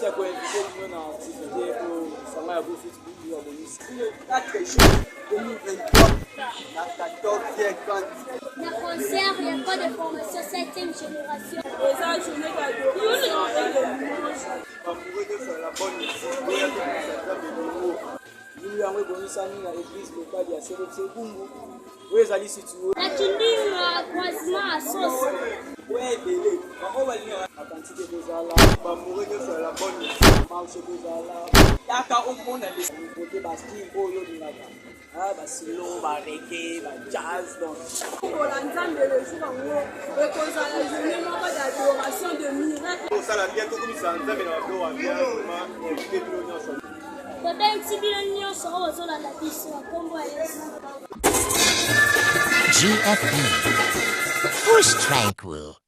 merci à invité nous dans activité pour ça m'a beaucoup fait le 4 juin 2023 la 14e quand le concert, il n'y a pas de formation 7e génération. Et ça, journée d'adoration et de louange. amoureux de faire la bonne musique. Nous avons connu à l'église locale de CDC Bungu. Où est allé situé? La tenue à croisement à sauce. Ouais, bébé. On va lire la quantité de Zala. Amoureux de faire la bonne musique. Marche de Zala. Yaka au monde des côté Bastille, Oyo de Naga. Ah, bah silo, bah reggae, bah jazz, donc. Pour l'ensemble de le jour en haut, et qu'on a la journée d'adoration de miracle. Pour ça, la bientôt comme ça, nous avons la gloire, bien, vraiment, invité tout le monde. Bébé, un petit billet, sera aux zones à la piste, à Combo GFP. Push tranquil.